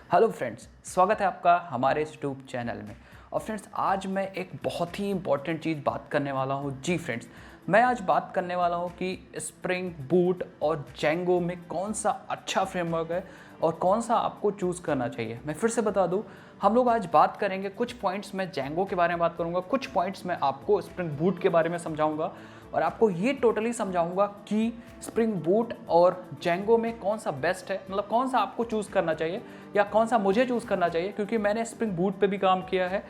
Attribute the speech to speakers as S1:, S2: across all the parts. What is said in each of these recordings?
S1: Hello friends, स्वागत है आपका हमारे इस यूट्यूब चैनल में। और फ्रेंड्स, आज मैं एक बहुत ही इंपॉर्टेंट चीज़ बात करने वाला हूँ। जी फ्रेंड्स, मैं आज बात करने वाला हूँ कि स्प्रिंग बूट और जेंगो में कौन सा अच्छा फ्रेमवर्क है और कौन सा आपको चूज़ करना चाहिए। मैं फिर से बता दूँ, हम लोग आज बात करेंगे कुछ पॉइंट्स में जेंगो के बारे में बात करूँगा, कुछ पॉइंट्स में आपको स्प्रिंग बूट के बारे में समझाऊँगा और आपको ये टोटली समझाऊंगा कि स्प्रिंग बूट और जेंगो में कौन सा बेस्ट है, मतलब कौन सा आपको चूज़ करना चाहिए या कौन सा मुझे चूज़ करना चाहिए, क्योंकि मैंने स्प्रिंग बूट पे भी काम किया है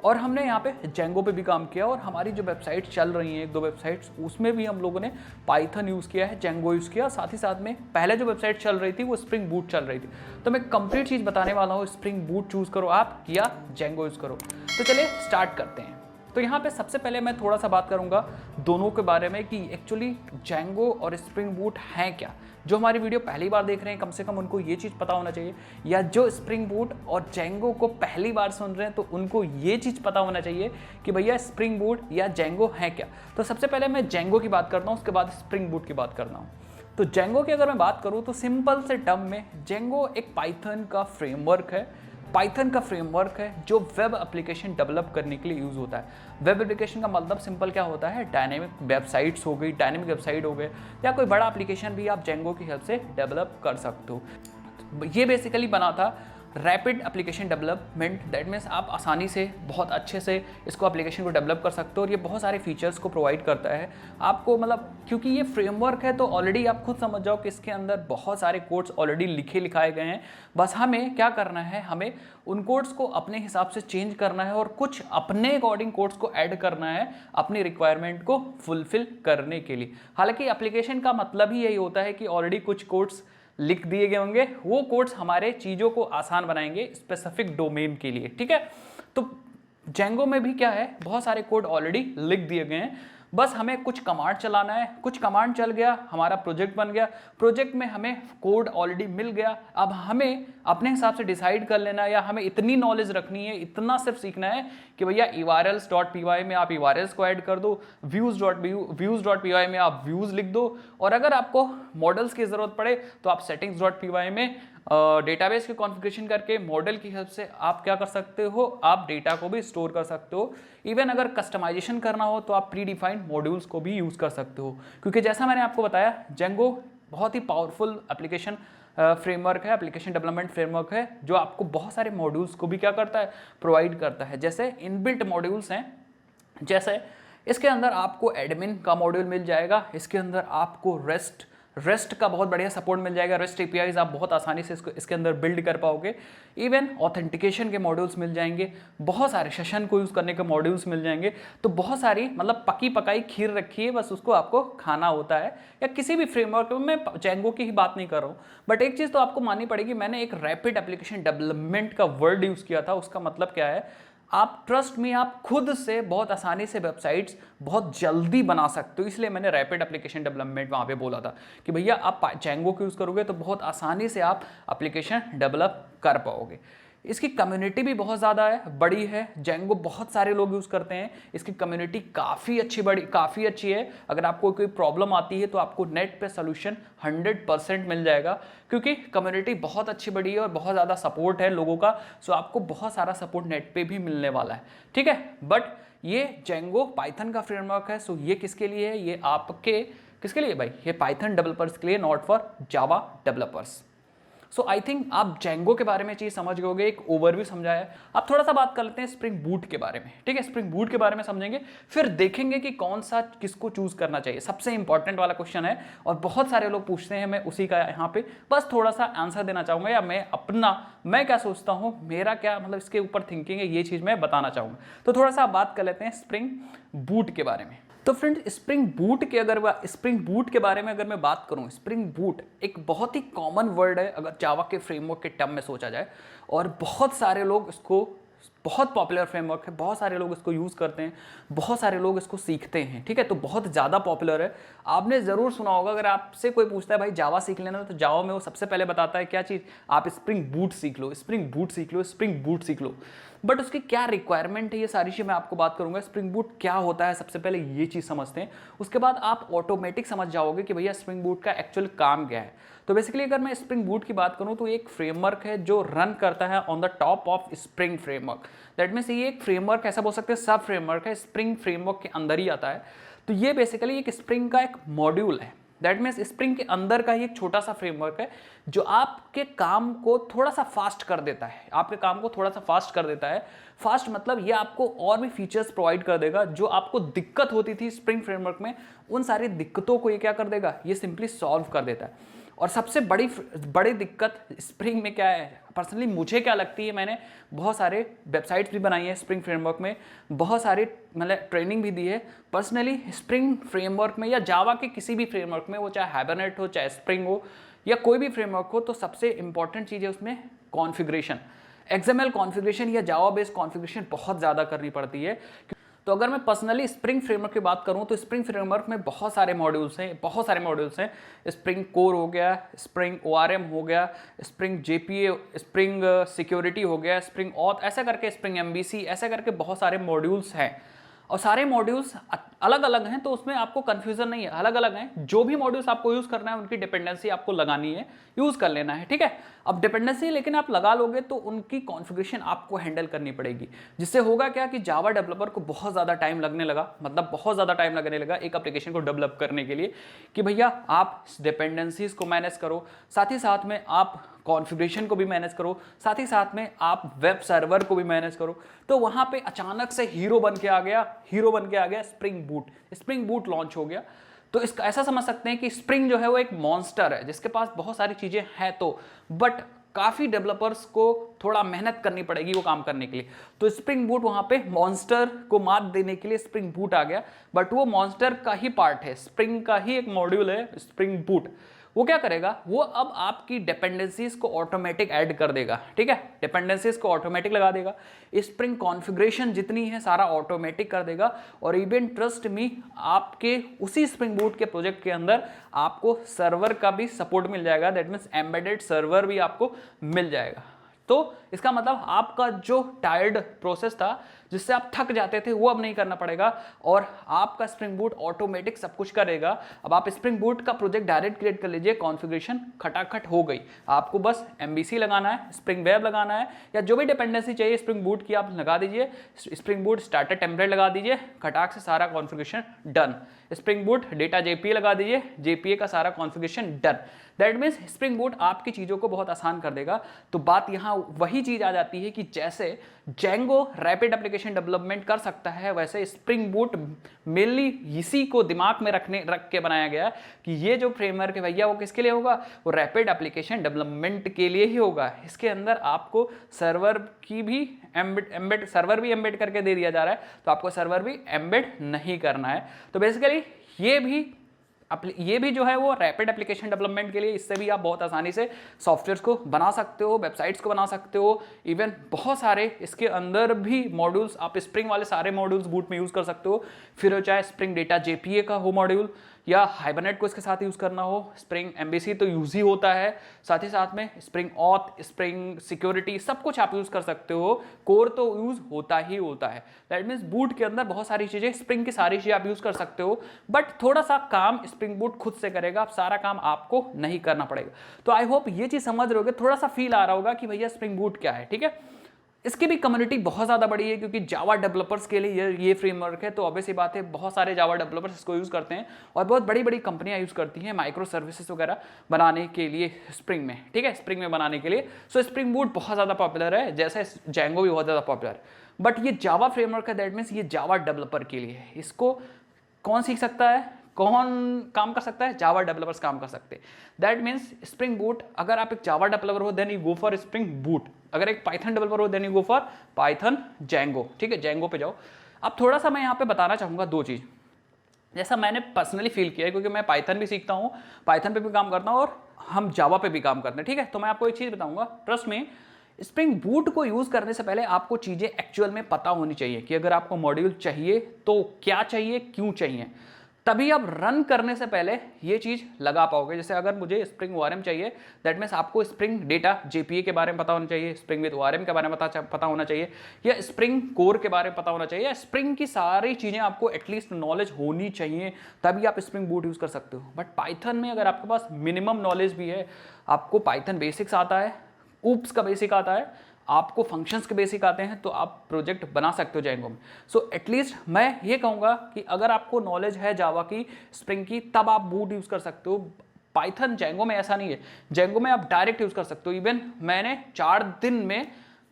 S1: और हमने यहाँ पे जेंगो पे भी काम किया और हमारी जो वेबसाइट चल रही हैं, एक दो वेबसाइट्स, उसमें भी हम लोगों ने पाइथन यूज़ किया है, जेंगो यूज़ किया, साथ ही साथ में पहले जो वेबसाइट चल रही थी वो स्प्रिंग बूट चल रही थी। तो मैं कंप्लीट चीज़ बताने वाला हूँ, स्प्रिंग बूट चूज़ करो आप या जेंगो यूज़ करो। तो चलिए स्टार्ट करते हैं। तो यहाँ पे सबसे पहले मैं थोड़ा सा बात करूँगा दोनों के बारे में कि एक्चुअली जेंगो और स्प्रिंग बूट हैं क्या। जो हमारी वीडियो पहली बार देख रहे हैं, कम से कम उनको ये चीज़ पता होना चाहिए, या जो स्प्रिंग बूट और जेंगो को पहली बार सुन रहे हैं तो उनको ये चीज़ पता होना चाहिए कि भैया स्प्रिंग बूट या जेंगो है क्या। तो सबसे पहले मैं जेंगो की बात करता हूँ, उसके बाद स्प्रिंग बूट की बात करता हूँ। तो जेंगो की अगर मैं बात करूँ तो सिंपल से टर्म में जेंगो एक पाइथन का फ्रेमवर्क है। पाइथन का फ्रेमवर्क है जो वेब एप्लीकेशन डेवलप करने के लिए यूज़ होता है। वेब एप्लीकेशन का मतलब सिंपल क्या होता है, डायनेमिक वेबसाइट्स हो गई, डायनेमिक वेबसाइट हो गए, या कोई बड़ा एप्लीकेशन भी आप जेंगो की हेल्प से डेवलप कर सकते हो। ये बेसिकली बना था rapid application development. That means आप आसानी से बहुत अच्छे से इसको एप्लीकेशन को डेवलप कर सकते हो और ये बहुत सारे फीचर्स को प्रोवाइड करता है आपको। मतलब क्योंकि ये फ्रेमवर्क है तो ऑलरेडी आप खुद समझ जाओ कि इसके अंदर बहुत सारे कोड्स ऑलरेडी लिखाए गए हैं। बस हमें क्या करना है, हमें उन कोड्स को अपने हिसाब से चेंज करना है और कुछ अपने अकॉर्डिंग कोड्स को ऐड करना है अपनी रिक्वायरमेंट को फुलफिल करने के लिए। हालांकि एप्लीकेशन का मतलब ही यही होता है कि ऑलरेडी कुछ कोड्स लिख दिए गए होंगे, वो कोड्स हमारे चीज़ों को आसान बनाएंगे स्पेसिफिक डोमेन के लिए। ठीक है, तो जेंगो में भी क्या है, बहुत सारे कोड ऑलरेडी लिख दिए गए हैं, बस हमें कुछ कमांड चलाना है। कुछ कमांड चल गया, हमारा प्रोजेक्ट बन गया, प्रोजेक्ट में हमें कोड ऑलरेडी मिल गया। अब हमें अपने हिसाब से डिसाइड कर लेना है, या हमें इतनी नॉलेज रखनी है, इतना सिर्फ सीखना है कि भैया evarls.py में आप evarls को ऐड कर दो, views.py में आप व्यूज लिख दो, और अगर आपको मॉडल्स की जरूरत पड़े तो आप settings.py में डेटाबेस के कॉन्फ़िगरेशन करके मॉडल की हेल्प से आप क्या कर सकते हो, आप डेटा को भी स्टोर कर सकते हो। इवन अगर कस्टमाइजेशन करना हो तो आप प्री डिफाइंड मॉड्यूल्स को भी यूज़ कर सकते हो, क्योंकि जैसा मैंने आपको बताया जेंगो बहुत ही पावरफुल एप्लीकेशन फ्रेमवर्क है, एप्लीकेशन डेवलपमेंट फ्रेमवर्क है, जो आपको बहुत सारे मॉड्यूल्स को भी क्या करता है, प्रोवाइड करता है। जैसे इनबिल्ट मॉड्यूल्स हैं, जैसे इसके अंदर आपको एडमिन का मॉड्यूल मिल जाएगा, इसके अंदर आपको रेस्ट का बहुत बढ़िया सपोर्ट मिल जाएगा, रेस्ट एपीआईज आप बहुत आसानी से इसके अंदर बिल्ड कर पाओगे। इवन ऑथेंटिकेशन के मॉड्यूल्स मिल जाएंगे, बहुत सारे सेशन को यूज़ करने के मॉड्यूल्स मिल जाएंगे। तो बहुत सारी मतलब पकी पकाई खीर रखी है, बस उसको आपको खाना होता है। या किसी भी फ्रेमवर्क में, मैं जेंगो की ही बात नहीं कर रहा हूँ, बट एक चीज़ तो आपको माननी पड़ेगी, मैंने एक रैपिड एप्लीकेशन डेवलपमेंट का वर्ड यूज़ किया था। उसका मतलब क्या है, आप ट्रस्ट में आप खुद से बहुत आसानी से वेबसाइट्स बहुत जल्दी बना सकते हो, इसलिए मैंने रैपिड एप्लीकेशन डेवलपमेंट वहाँ पे बोला था कि भैया आप जेंगो को यूज़ करोगे तो बहुत आसानी से आप एप्लीकेशन डेवलप कर पाओगे। इसकी कम्युनिटी भी बहुत ज़्यादा है, बड़ी है। जेंगो बहुत सारे लोग यूज़ करते हैं, इसकी कम्युनिटी काफ़ी अच्छी है। अगर आपको कोई प्रॉब्लम आती है तो आपको नेट पे सोल्यूशन 100% मिल जाएगा, क्योंकि कम्युनिटी बहुत अच्छी बड़ी है और बहुत ज़्यादा सपोर्ट है लोगों का। सो आपको बहुत सारा सपोर्ट नेट पे भी मिलने वाला है। ठीक है, बट ये जेंगो पाइथन का फ्रेमवर्क है। सो ये किसके लिए है, ये आपके किसके लिए भाई, ये पाइथन डेवलपर्स के लिए, not for Java developers. So I think आप जेंगो के बारे में चीज़ समझ गए होगे, एक ओवरव्यू समझाया। अब थोड़ा सा बात कर लेते हैं स्प्रिंग बूट के बारे में। ठीक है, स्प्रिंग बूट के बारे में समझेंगे, फिर देखेंगे कि कौन सा किसको चूज करना चाहिए। सबसे इंपॉर्टेंट वाला क्वेश्चन है और बहुत सारे लोग पूछते हैं, मैं उसी का यहाँ पे बस थोड़ा सा आंसर देना चाहूँगा, या मैं क्या सोचता हूँ, मेरा क्या मतलब इसके ऊपर थिंकिंग है, ये चीज़ मैं बताना चाहूँगा। तो थोड़ा सा बात कर लेते हैं स्प्रिंग बूट के बारे में। तो फ्रेंड, स्प्रिंग बूट के बारे में अगर मैं बात करूं, स्प्रिंग बूट एक बहुत ही कॉमन वर्ड है अगर जावा के फ्रेमवर्क के टर्म में सोचा जाए, और बहुत सारे लोग इसको बहुत पॉपुलर फ्रेमवर्क है, बहुत सारे लोग इसको यूज़ करते हैं, बहुत सारे लोग इसको सीखते हैं, ठीक है। तो बहुत ज़्यादा पॉपुलर है। आपने ज़रूर सुना होगा, अगर आपसे कोई पूछता है भाई जावा सीख लेना, तो जावा में वो सबसे पहले बताता है क्या चीज़, आप स्प्रिंग बूट सीख लो, स्प्रिंग बूट सीख लो, स्प्रिंग बूट सीख लो। बट उसकी क्या रिक्वायरमेंट है, ये सारी चीज़ मैं आपको बात करूंगा। स्प्रिंग बूट क्या होता है, सबसे पहले ये चीज़ समझते हैं, उसके बाद आप ऑटोमेटिक समझ जाओगे कि भैया स्प्रिंग बूट का एक्चुअल काम क्या है। तो बेसिकली अगर मैं स्प्रिंग बूट की बात करूं तो एक फ्रेमवर्क है जो रन करता है on the top of spring framework. That means ये एक फ्रेमवर्क, ऐसा बोल सकते हैं सब फ्रेमवर्क है, स्प्रिंग फ्रेमवर्क के अंदर ही आता है। तो ये बेसिकली एक स्प्रिंग का एक मॉड्यूल है। दैट मीन्स स्प्रिंग के अंदर का ही एक छोटा सा फ्रेमवर्क है जो आपके काम को थोड़ा सा फास्ट कर देता है, आपके काम को थोड़ा सा फास्ट कर देता है। फास्ट मतलब ये आपको और भी फीचर्स प्रोवाइड कर देगा, जो आपको दिक्कत होती थी स्प्रिंग फ्रेमवर्क में, उन सारी दिक्कतों को ये क्या कर देगा, ये सिंपली सॉल्व कर देता है। और सबसे बड़ी दिक्कत स्प्रिंग में क्या है, पर्सनली मुझे क्या लगती है, मैंने बहुत सारे वेबसाइट्स भी बनाई है स्प्रिंग फ्रेमवर्क में, बहुत सारे मतलब ट्रेनिंग भी दी है पर्सनली स्प्रिंग फ्रेमवर्क में या जावा के किसी भी फ्रेमवर्क में, वो चाहे हाइबरनेट हो, चाहे स्प्रिंग हो या कोई भी फ्रेमवर्क हो। तो सबसे इंपॉर्टेंट चीज़ है उसमें कॉन्फ़िगरेशन, XML कॉन्फ़िगरेशन या जावा बेस्ड कॉन्फ़िगरेशन बहुत ज़्यादा करनी पड़ती है। तो अगर मैं पर्सनली स्प्रिंग फ्रेमवर्क की बात करूं तो स्प्रिंग फ्रेमवर्क में बहुत सारे मॉड्यूल्स हैं, स्प्रिंग कोर हो गया, स्प्रिंग ORM हो गया, स्प्रिंग JPA, स्प्रिंग सिक्योरिटी हो गया, स्प्रिंग ऑथ, ऐसा करके स्प्रिंग MVC, ऐसा करके बहुत सारे मॉड्यूल्स हैं। और सारे मॉड्यूल्स अलग अलग हैं, तो उसमें आपको कंफ्यूजन नहीं है, अलग अलग हैं। जो भी मॉड्यूल्स आपको यूज़ करना है उनकी डिपेंडेंसी आपको लगानी है, यूज़ कर लेना है, ठीक है। अब डिपेंडेंसी लेकिन आप लगा लोगे तो उनकी कॉन्फ़िगरेशन आपको हैंडल करनी पड़ेगी, जिससे होगा क्या कि जावा डेवलपर को बहुत ज़्यादा टाइम लगने लगा, मतलब बहुत ज़्यादा टाइम लगने लगा एक एप्लीकेशन को डेवलप करने के लिए, कि भैया आप डिपेंडेंसीज को मैनेज करो, साथ ही साथ में आप कॉन्फ़िगरेशन को भी मैनेज करो, साथ ही साथ में आप वेब सर्वर को भी मैनेज करो। तो वहाँ पे अचानक से हीरो बन के आ गया स्प्रिंग बूट लॉन्च हो गया। तो इसका ऐसा समझ सकते हैं कि स्प्रिंग जो है वो एक मॉन्स्टर है जिसके पास बहुत सारी चीज़ें हैं, तो बट काफ़ी डेवलपर्स को थोड़ा मेहनत करनी पड़ेगी वो काम करने के लिए। तो स्प्रिंग बूट वहाँ पे मॉन्स्टर को मात देने के लिए स्प्रिंग बूट आ गया, बट वो मॉन्स्टर का ही पार्ट है, स्प्रिंग का ही एक मॉड्यूल है स्प्रिंग बूट। वो क्या करेगा, वो अब आपकी डिपेंडेंसीज को ऑटोमेटिक ऐड कर देगा, ठीक है, डिपेंडेंसीज को ऑटोमेटिक लगा देगा, स्प्रिंग कॉन्फ़िगरेशन जितनी है सारा ऑटोमेटिक कर देगा। और इवन ट्रस्ट मी, आपके उसी स्प्रिंग बूट के प्रोजेक्ट के अंदर आपको सर्वर का भी सपोर्ट मिल जाएगा, दैट मीन्स एम्बेडेड सर्वर भी आपको मिल जाएगा। तो इसका मतलब आपका जो टायर्ड प्रोसेस था, जिससे आप थक जाते थे, वो अब नहीं करना पड़ेगा और आपका स्प्रिंग बूट ऑटोमेटिक सब कुछ करेगा। अब आप स्प्रिंग बूट का प्रोजेक्ट डायरेक्ट क्रिएट कर लीजिए, कॉन्फ़िगरेशन खटाखट हो गई। आपको बस MVC लगाना है, स्प्रिंग वेब लगाना है, या जो भी डिपेंडेंसी चाहिए स्प्रिंग बूट की आप लगा दीजिए, स्प्रिंग बूट स्टार्टर टेम्पलेट लगा दीजिए, खटाक से सारा configuration done. Spring boot data JPA लगा दीजिए, JPA का सारा configuration done. That means spring boot आपकी चीज़ों को बहुत आसान कर देगा। तो बात यहाँ वही चीज़ आ जाती है कि जैसे जेंगो रैपिड एप्लीकेशन डेवलपमेंट कर सकता है, वैसे स्प्रिंग बूट मेनली इसी को दिमाग में रख के बनाया गया कि ये जो फ्रेमवर्क है भैया वो किसके लिए होगा, वो रैपिड एप्लीकेशन डेवलपमेंट के लिए ही होगा। इसके अंदर आपको सर्वर की भी सर्वर भी एम्बेड करके दे दिया जा रहा है, तो आपको सर्वर भी एम्बेड नहीं करना है। तो बेसिकली ये भी जो है वो रैपिड एप्लीकेशन डेवलपमेंट के लिए, इससे भी आप बहुत आसानी से सॉफ्टवेयर्स को बना सकते हो, वेबसाइट्स को बना सकते हो। इवन बहुत सारे इसके अंदर भी मॉड्यूल्स, आप स्प्रिंग वाले सारे मॉड्यूल्स बूट में यूज़ कर सकते हो, फिर चाहे स्प्रिंग डेटा JPA का हो मॉड्यूल या हाइबरनेट को इसके साथ यूज़ करना हो, स्प्रिंग MVC तो यूज़ ही होता है, साथ ही साथ में स्प्रिंग ऑथ, स्प्रिंग सिक्योरिटी, सब कुछ आप यूज़ कर सकते हो। कोर तो यूज़ होता ही होता है। दैट मीन्स बूट के अंदर बहुत सारी चीज़ें, स्प्रिंग की सारी चीज़ें आप यूज़ कर सकते हो, बट थोड़ा सा काम स्प्रिंग बूट खुद से करेगा, आप सारा काम आपको नहीं करना पड़ेगा। तो आई होप ये चीज़ समझ रहे होगे, थोड़ा सा फील आ रहा होगा कि भैया स्प्रिंग बूट क्या है, ठीक है। इसकी भी कम्युनिटी बहुत ज़्यादा बड़ी है, क्योंकि जावा डेवलपर्स के लिए ये फ्रेमवर्क है, तो ऑब्वियस ही बात है बहुत सारे जावा डेवलपर्स इसको यूज़ करते हैं और बहुत बड़ी बड़ी कंपनियां यूज़ करती हैं माइक्रो सर्विसेज वगैरह बनाने के लिए स्प्रिंग में, ठीक है, स्प्रिंग में बनाने के लिए। सो स्प्रिंग बूट बहुत ज़्यादा पॉपुलर है, जैसे जेंगो भी बहुत ज़्यादा पॉपुलर है, बट ये जावा फ्रेमवर्क है, दैट मीन्स ये जावा डेवलपर के लिए है। इसको कौन सीख सकता है, कौन काम कर सकता है, जावा डेवलपर्स काम कर सकते हैं। दैट मीन्स स्प्रिंग बूट, अगर आप एक जावा डेवलपर हो then you go for Spring Boot, अगर एक पाइथन डेवलपर हो then you go for Python Django, ठीक है, जेंगो पे जाओ। अब थोड़ा सा मैं यहाँ पे बताना चाहूँगा दो चीज़, जैसा मैंने पर्सनली फील किया है, क्योंकि मैं पाइथन भी सीखता हूँ, पाइथन पे भी काम करता हूँ और हम जावा पे भी काम करते हैं, ठीक है। तो मैं आपको एक चीज़ बताऊँगा, ट्रस्ट में स्प्रिंग बूट को यूज़ करने से पहले आपको चीज़ें एक्चुअल में पता होनी चाहिए कि अगर आपको मॉड्यूल चाहिए तो क्या चाहिए, क्यों चाहिए, तभी आप रन करने से पहले ये चीज़ लगा पाओगे। जैसे अगर मुझे स्प्रिंग ORM चाहिए, दैट मीन्स आपको स्प्रिंग डेटा JPA के बारे में पता होना चाहिए, स्प्रिंग विद ORM के बारे में पता होना चाहिए, या स्प्रिंग कोर के बारे में पता होना चाहिए, या स्प्रिंग की सारी चीज़ें आपको एटलीस्ट नॉलेज होनी चाहिए, तभी आप स्प्रिंग बूट यूज़ कर सकते हो। बट पाइथन में अगर आपके पास मिनिमम नॉलेज भी है, आपको पाइथन बेसिक्स आता है, ऊप्स का बेसिक आता है, आपको फंक्शंस के बेसिक आते हैं, तो आप प्रोजेक्ट बना सकते हो जेंगो में। सो एटलीस्ट मैं ये कहूँगा कि अगर आपको नॉलेज है जावा की, स्प्रिंग की, तब आप बूट यूज़ कर सकते हो। पाइथन जेंगो में ऐसा नहीं है, जेंगो में आप डायरेक्ट यूज़ कर सकते हो। इवन मैंने 4 दिन में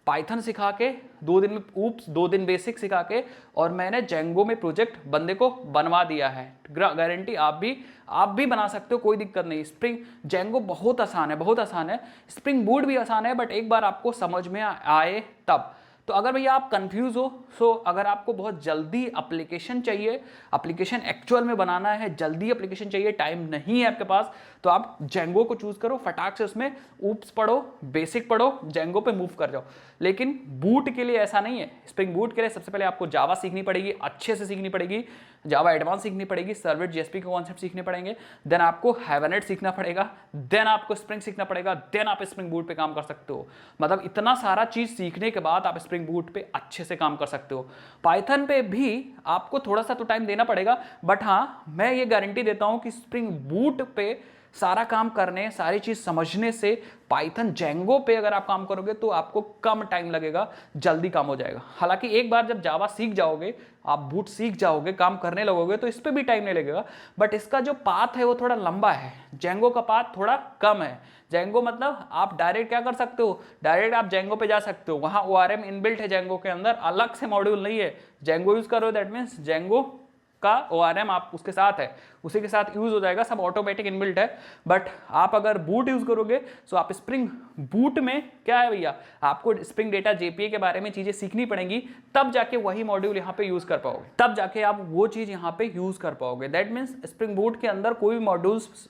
S1: पाइथन सिखा के, 2 दिन में ऊप्स, 2 दिन बेसिक सिखा के, और मैंने जेंगो में प्रोजेक्ट बंदे को बनवा दिया है। गारंटी आप भी बना सकते हो, कोई दिक्कत नहीं। स्प्रिंग जेंगो बहुत आसान है, बहुत आसान है। स्प्रिंग बूट भी आसान है, बट एक बार आपको समझ में आए तब। तो अगर भैया आप कंफ्यूज हो, सो अगर आपको बहुत जल्दी एप्लीकेशन चाहिए, एप्लीकेशन एक्चुअल में बनाना है, जल्दी एप्लीकेशन चाहिए, टाइम नहीं है आपके पास, तो आप जेंगो को चूज करो, फटाक से उसमें ऊप्स पढ़ो, बेसिक पढ़ो, जेंगो पे मूव कर जाओ। लेकिन बूट के लिए ऐसा नहीं है। स्प्रिंग बूट के लिए सबसे पहले आपको जावा सीखनी पड़ेगी, अच्छे से सीखनी पड़ेगी, जावा एडवांस सीखनी पड़ेगी, सर्वलेट JSP के कॉन्सेप्ट सीखने पड़ेंगे, देन आपको हाइबरनेट सीखना पड़ेगा, देन आपको स्प्रिंग सीखना पड़ेगा, देन आप स्प्रिंग बूट पे काम कर सकते हो। मतलब इतना सारा चीज सीखने के बाद आप स्प्रिंग बूट पे अच्छे से काम कर सकते हो। पाइथन पे भी आपको थोड़ा सा तो टाइम देना पड़ेगा, बट हाँ, मैं ये गारंटी देता हूं कि स्प्रिंग बूट पे सारा काम करने, सारी चीज समझने से पाइथन जेंगो पे अगर आप काम करोगे तो आपको कम टाइम लगेगा, जल्दी काम हो जाएगा। हालांकि एक बार जब जावा सीख जाओगे, आप बूट सीख जाओगे, काम करने लगोगे, तो इस पे भी टाइम नहीं लगेगा, बट इसका जो पाथ है वो थोड़ा लंबा है, जेंगो का पाथ थोड़ा कम है। जेंगो मतलब आप डायरेक्ट क्या कर सकते हो, डायरेक्ट आप जेंगो पे जा सकते हो, वहां ORM इनबिल्ट है जेंगो के अंदर, अलग से मॉड्यूल नहीं है। जेंगो यूज करो, दैट मीन्स जेंगो का ORM आप उसके साथ है, उसी के साथ यूज हो जाएगा, सब ऑटोमेटिक इनबिल्ट है। बट आप अगर बूट यूज करोगे, सो आप स्प्रिंग बूट में क्या है भैया, आपको स्प्रिंग डेटा JPA के बारे में चीजें सीखनी पड़ेंगी, तब जाके वही मॉड्यूल यहाँ पे यूज कर पाओगे, तब जाके आप वो चीज यहाँ पे यूज कर पाओगे। दैट मीन्स स्प्रिंग बूट के अंदर कोई भी मॉड्यूल्स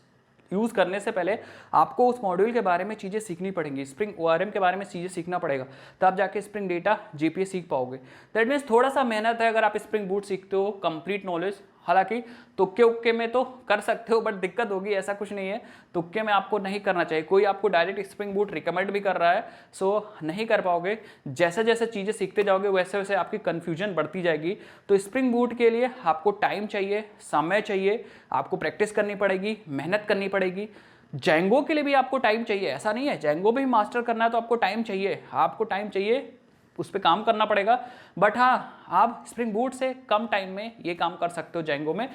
S1: यूज करने से पहले आपको उस मॉड्यूल के बारे में चीजें सीखनी पड़ेंगी, स्प्रिंग ORM के बारे में चीजें सीखना पड़ेगा, तब जाके स्प्रिंग डेटा JPA सीख पाओगे। दैट मीन्स थोड़ा सा मेहनत है अगर आप स्प्रिंग बूट सीखते हो, कंप्लीट नॉलेज। हालांकि तुक्के उक्के में तो कर सकते हो, बट दिक्कत होगी, ऐसा कुछ नहीं है, तुक्के में आपको नहीं करना चाहिए। कोई आपको डायरेक्ट स्प्रिंग बूट रिकमेंड भी कर रहा है, सो नहीं कर पाओगे। जैसे जैसे चीज़ें सीखते जाओगे वैसे वैसे आपकी कन्फ्यूजन बढ़ती जाएगी। तो स्प्रिंग बूट के लिए आपको टाइम चाहिए, समय चाहिए, आपको प्रैक्टिस करनी पड़ेगी, मेहनत करनी पड़ेगी। जेंगो के लिए भी आपको टाइम चाहिए, ऐसा नहीं है, जेंगो भी मास्टर करना है तो आपको टाइम चाहिए, आपको टाइम चाहिए, उस पर काम करना पड़ेगा। बट हाँ, आप स्प्रिंग बूट से कम टाइम में ये काम कर सकते हो जेंगो में।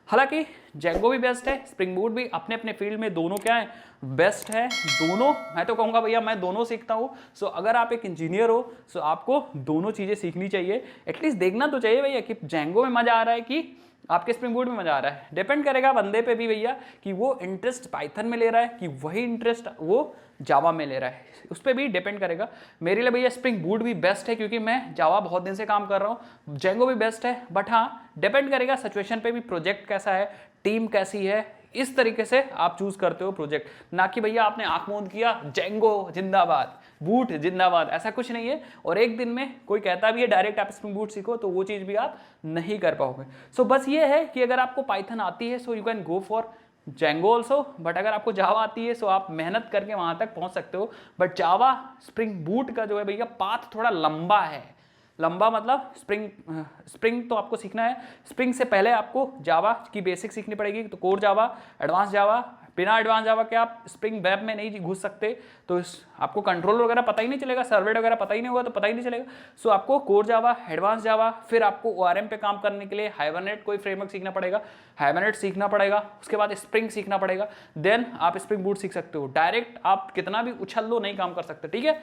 S1: हालांकि जेंगो भी बेस्ट है, स्प्रिंग बूट भी, अपने अपने फील्ड में दोनों क्या है, बेस्ट है दोनों। मैं तो कहूँगा भैया मैं दोनों सीखता हूँ। सो अगर आप एक इंजीनियर हो, सो आपको दोनों चीज़ें सीखनी चाहिए, एटलीस्ट देखना तो चाहिए भैया कि जेंगो में मज़ा आ रहा है कि आपके स्प्रिंग बूट में मजा आ रहा है। डिपेंड करेगा बंदे पे भी भैया कि वो इंटरेस्ट पाइथन में ले रहा है कि वही इंटरेस्ट वो जावा में ले रहा है, उस पर भी डिपेंड करेगा। मेरे लिए भैया स्प्रिंग बूट भी बेस्ट है क्योंकि मैं जावा बहुत दिन से काम कर रहा हूँ, जेंगो भी बेस्ट है। बट हाँ, डिपेंड करेगा सिचुएशन पे भी, प्रोजेक्ट कैसा है, टीम कैसी है, इस तरीके से आप चूज करते हो प्रोजेक्ट। ना कि भैया आपने आंख मूंद किया जेंगो जिंदाबाद, बूट जिंदाबाद, ऐसा कुछ नहीं है। और एक दिन में कोई कहता भी है डायरेक्ट आप स्प्रिंग बूट सीखो, तो वो चीज़ भी आप नहीं कर पाओगे। सो बस ये है कि अगर आपको पाइथन आती है so you can go for Django also, but अगर आपको जावा आती है सो आप मेहनत करके वहाँ तक पहुँच सकते हो। बट जावा स्प्रिंग बूट का जो है भैया पाथ थोड़ा लंबा है, लंबा मतलब स्प्रिंग तो आपको सीखना है, स्प्रिंग से पहले आपको जावा की बेसिक सीखनी पड़ेगी, तो कोर जावा, एडवांस जावा। बिना एडवांस जावा के आप स्प्रिंग वेब में नहीं घुस सकते, तो आपको कंट्रोल वगैरह पता ही नहीं चलेगा, सर्वलेट वगैरह पता ही नहीं होगा तो पता ही नहीं चलेगा। सो आपको कोर जावा, एडवांस जावा, फिर आपको ORM पे काम करने के लिए हाइबरनेट कोई फ्रेमवर्क सीखना पड़ेगा, हाइबरनेट सीखना पड़ेगा, उसके बाद स्प्रिंग सीखना पड़ेगा, देन आप स्प्रिंग बूट सीख सकते हो। डायरेक्ट आप कितना भी उछल लो नहीं काम कर सकते, ठीक है।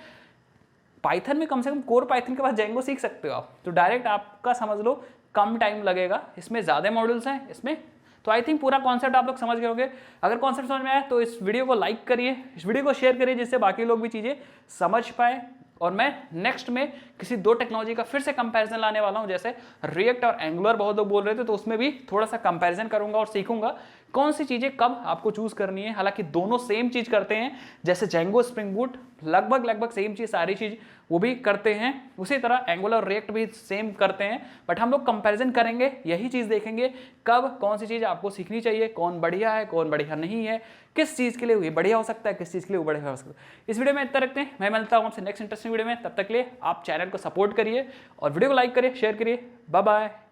S1: पाइथन में कम से कम कोर पाइथन के बाद जेंगो सीख सकते हो आप, तो डायरेक्ट आपका समझ लो कम टाइम लगेगा, इसमें ज़्यादा मॉड्यूल्स हैं इसमें। तो आई थिंक पूरा कॉन्सेप्ट आप लोग समझ गए होंगे। अगर कॉन्सेप्ट समझ में आया तो इस वीडियो को लाइक करिए, इस वीडियो को शेयर करिए, जिससे बाकी लोग भी चीज़ें समझ पाए। और मैं नेक्स्ट में किसी 2 टेक्नोलॉजी का फिर से कंपैरिजन लाने वाला हूं, जैसे रिएक्ट और एंगुलर बहुत लोग बोल रहे थे, तो उसमें भी थोड़ा सा कंपैरिजन करूंगा और सीखूंगा कौन सी चीज़ें कब आपको चूज़ करनी है। हालांकि दोनों सेम चीज़ करते हैं, जैसे जेंगो स्प्रिंग बूट लगभग सेम चीज़, सारी चीज़ वो भी करते हैं, उसी तरह एंगुलर और रिएक्ट भी सेम करते हैं। बट हम लोग कंपैरिजन करेंगे, यही चीज़ देखेंगे कब कौन सी चीज़ आपको सीखनी चाहिए, कौन बढ़िया है कौन बढ़िया नहीं है, किस चीज़ के लिए ये बढ़िया हो सकता है, किस चीज़ के लिए वो बढ़िया हो सकता है। इस वीडियो में इतना रखते हैं, मैं मिलता हूँ आपसे नेक्स्ट इंटरेस्टिंग वीडियो में। तब तक के लिए आप चैनल को सपोर्ट करिए और वीडियो को लाइक करिए, शेयर करिए। Bye bye.